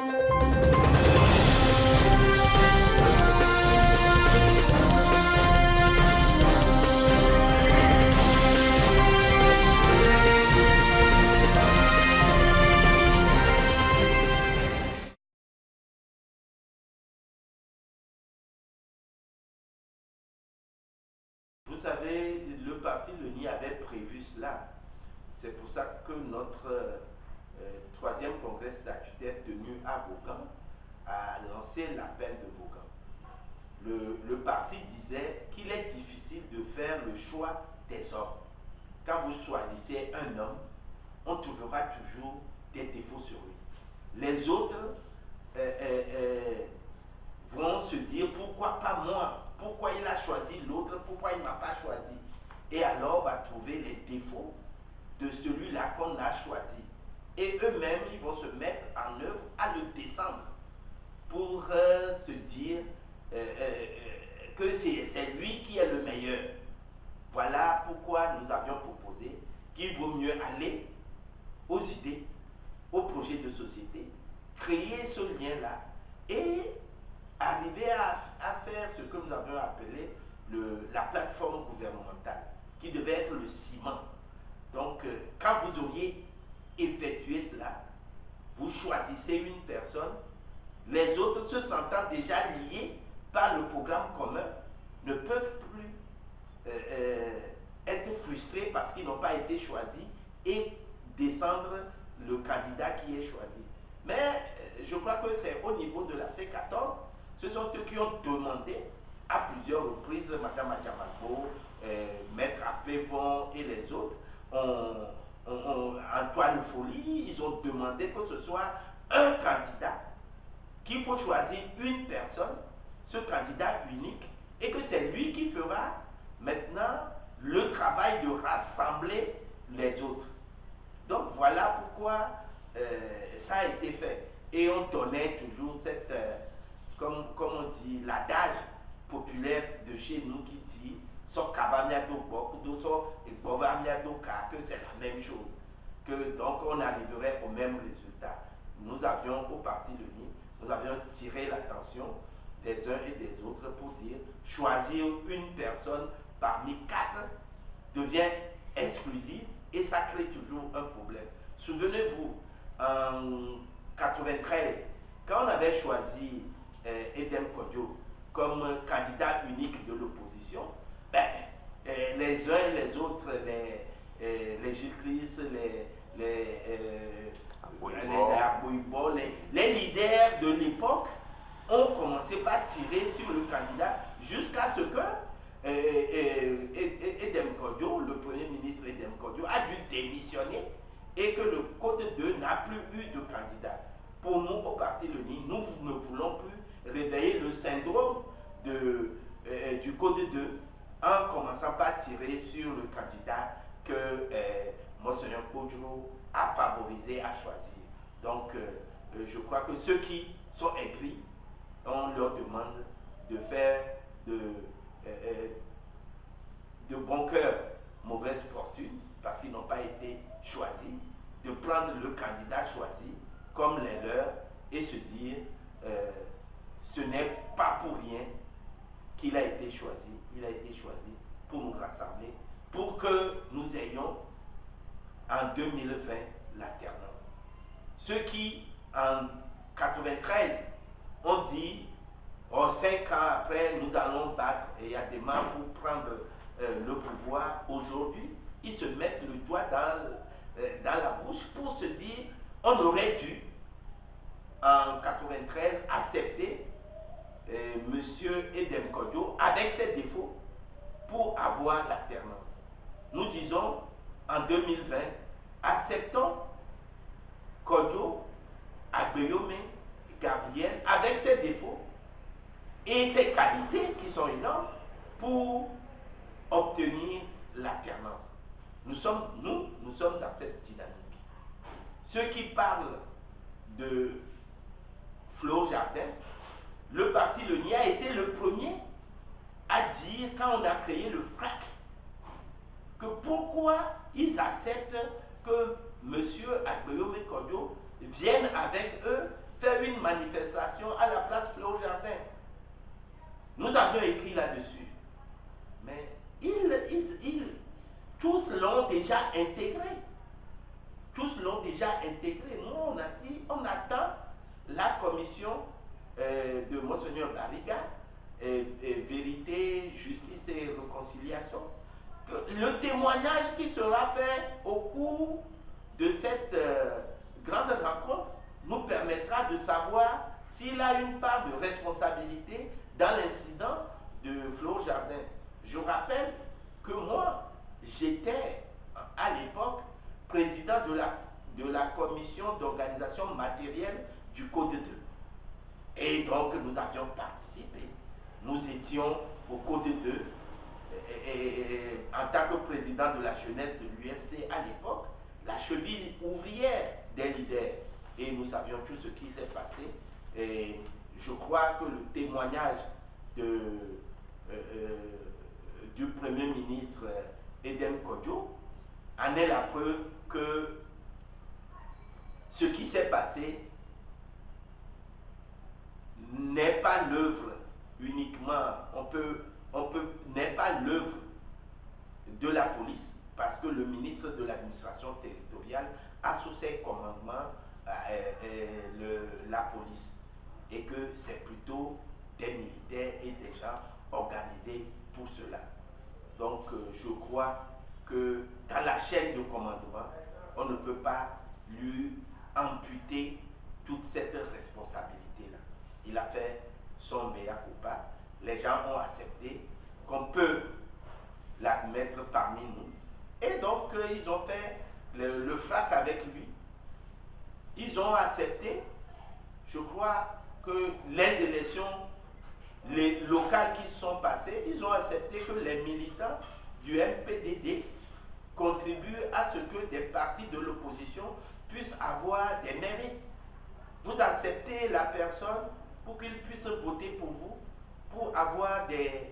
Vous savez, le parti Leni avait prévu cela. C'est pour ça que notre troisième congrès statutaire tenu à Vaughan a lancé l'appel de Vaughan. Le parti disait qu'il est difficile de faire le choix des hommes. Quand vous choisissez un homme, on trouvera toujours des défauts sur lui. Les autres vont se dire pourquoi pas moi, pourquoi il a choisi l'autre, pourquoi il ne m'a pas choisi. Et alors on va trouver les défauts de celui-là qu'on a choisi. Et eux-mêmes, ils vont se mettre en œuvre à le descendre pour se dire que c'est lui qui est le meilleur. Voilà pourquoi nous avions proposé qu'il vaut mieux aller aux idées, aux projets de société, créer ce lien-là et arriver à faire ce que nous avions appelé la plateforme gouvernementale, qui devait être le ciment. Donc, quand vous auriez effectué cela, vous choisissez une personne, les autres se sentant déjà liés par le programme commun ne peuvent plus être frustrés parce qu'ils n'ont pas été choisis et descendre le candidat qui est choisi. Mais je crois que c'est au niveau de la C14, ce sont eux qui ont demandé à plusieurs reprises, Mme Adjamako, Maître Apévon et les autres, Antoine Folie, ils ont demandé que ce soit un candidat, qu'il faut choisir une personne, ce candidat unique, et que c'est lui qui fera maintenant le travail de rassembler les autres. Donc voilà pourquoi ça a été fait. Et on donnait toujours cette, comme on dit, l'adage populaire de chez nous qui dit so kabamiado bokudo so egbovamiado ka, que c'est la même chose. Que donc on arriverait au même résultat. Nous avions au parti Leni, nous avions tiré l'attention des uns et des autres pour dire choisir une personne parmi quatre devient exclusive et ça crée toujours un problème. Souvenez-vous, en 93, quand on avait choisi Edem Kodjo comme candidat unique de l'opposition, ben, les uns et les autres, les Gilles Christ, les leaders de l'époque ont commencé par tirer sur le candidat jusqu'à ce que Edem Kodjo, le premier ministre Edem Kodjo, a dû démissionner et que le Côte 2 n'a plus eu de candidat. Pour nous, au Parti Leni, nous ne voulons plus réveiller le syndrome du Côte 2 en commençant par tirer sur le candidat que Monseigneur Kodjo a favorisé à choisir. Donc, je crois que ceux qui sont aigris, on leur demande de faire de bon cœur mauvaise fortune parce qu'ils n'ont pas été choisis, de prendre le candidat choisi comme les leurs et se dire ce n'est pas pour rien qu'il a été choisi, il a été choisi pour nous rassembler, pour que nous ayons en 2020 l'alternance. Ceux qui en 93 ont dit oh, 5 ans après, nous allons battre et il y a des mains pour prendre le pouvoir. Aujourd'hui, ils se mettent le doigt dans la bouche pour se dire on aurait dû, en 93, accepter M. Edem Kodjo avec ses défauts pour avoir l'alternance. Nous disons en 2020, acceptons Kodjo, Agbeyome, Gabriel avec ses défauts et ses qualités qui sont énormes pour obtenir l'alternance. Nous sommes dans cette dynamique. Ceux qui parlent de Flo Jardin, le parti Leni a été le premier à dire, quand on a créé le FRAC, que pourquoi ils acceptent que M. Agbeyome Kodjo vienne avec eux faire une manifestation à la place Fleur Jardin. Nous avions écrit là-dessus. Mais tous l'ont déjà intégré. Tous l'ont déjà intégré. Nous, on a dit, on attend la commission de Monseigneur Barriga, Vérité, Justice et Réconciliation. Le témoignage qui sera fait au cours de cette grande rencontre nous permettra de savoir s'il a une part de responsabilité dans l'incident de Fleur Jardin. Je rappelle que moi, j'étais à l'époque président de la commission d'organisation matérielle du Code 2. Et donc nous avions participé. Nous étions au Code 2 en tant que président de la jeunesse de l'UFC à l'époque, la cheville ouvrière des leaders. Et nous savions tout ce qui s'est passé. Et je crois que le témoignage du Premier ministre Edem Kodjo en est la preuve que ce qui s'est passé n'est pas l'œuvre uniquement, n'est pas l'œuvre de la police, parce que le ministre de l'administration territoriale a sous ses commandements la police, et que c'est plutôt des militaires et des gens organisés pour cela. Donc je crois que dans la chaîne de commandement, on ne peut pas lui amputer toute cette responsabilité-là. Il a fait son mea culpa, les gens ont accepté qu'on peut l'admettre parmi nous, et donc ils ont fait le frac avec lui. Ils ont accepté, je crois que les élections locales qui sont passées, ils ont accepté que les militants du MPDD contribuent à ce que des partis de l'opposition puissent avoir des mérites. Vous acceptez la personne pour qu'il puisse voter pour vous, pour avoir des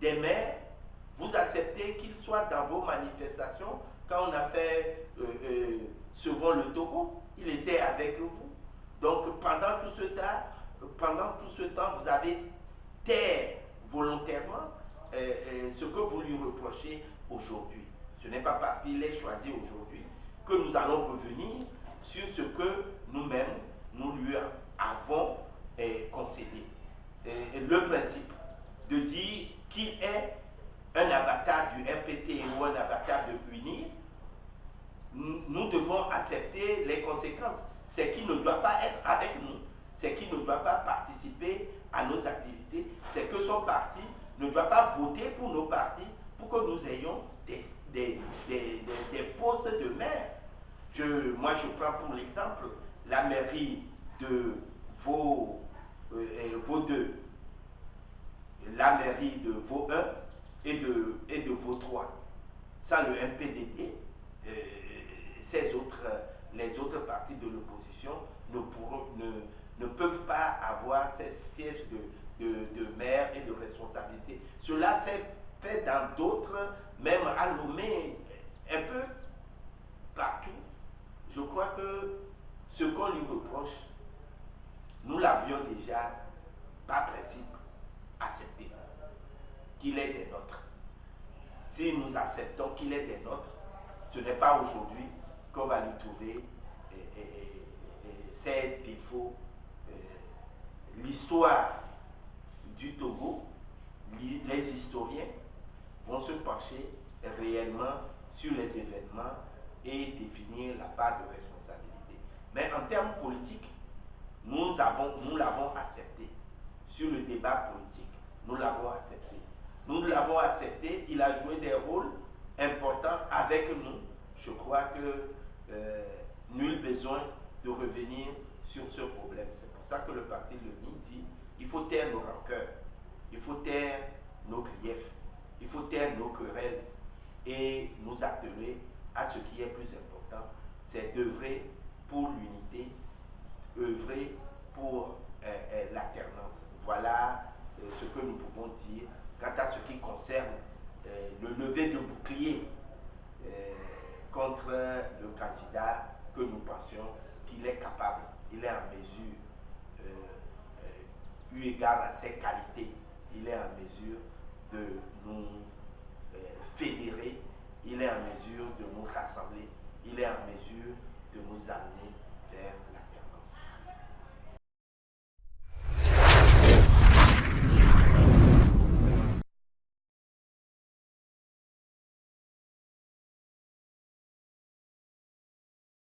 maires. Vous acceptez qu'il soit dans vos manifestations. Quand on a fait Sauvons le Togo, il était avec vous. Donc pendant tout ce temps, vous avez taire volontairement ce que vous lui reprochez aujourd'hui. Ce n'est pas parce qu'il est choisi aujourd'hui que nous allons revenir sur ce que nous-mêmes, nous lui avons concédé. Le principe de dire qu'il est un avatar du RPT ou un avatar de UNIR, nous devons accepter les conséquences. C'est qu'il ne doit pas être avec nous, c'est qu'il ne doit pas participer à nos activités, c'est que son parti ne doit pas voter pour nos partis pour que nous ayons des postes de maire. Moi, je prends pour l'exemple la mairie de Vaud 2, la mairie de Vaud 1 et de Vaud 3. Sans le MPDD, les autres partis de l'opposition ne peuvent pas avoir ces sièges de maire et de responsabilité. Cela s'est fait dans d'autres, même à Lomé, un peu partout. Je crois que ce qu'on lui reproche, nous l'avions déjà, par principe, accepté, qu'il est des nôtres. Si nous acceptons qu'il est des nôtres, ce n'est pas aujourd'hui qu'on va lui trouver ses défauts. L'histoire du Togo, les historiens vont se pencher réellement sur les événements et définir la part de responsabilité. Mais en termes politiques, nous l'avons accepté. Sur le débat politique, nous l'avons accepté. Nous l'avons accepté, il a joué des rôles importants avec nous. Je crois que nul besoin de revenir sur ce problème. C'est pour ça que le parti Leni dit il faut taire nos rancœurs, il faut taire nos griefs, il faut taire nos querelles et nous atteler à ce qui est plus important, c'est d'œuvrer pour l'unité, œuvrer pour l'alternance. Voilà ce que nous pouvons dire quant à ce qui concerne le lever de bouclier contre le candidat que nous pensions qu'il est capable, il est en mesure eu égard à ses qualités, il est en mesure de nous fédérer, il est en mesure de nous rassembler, il est en mesure de nous amener vers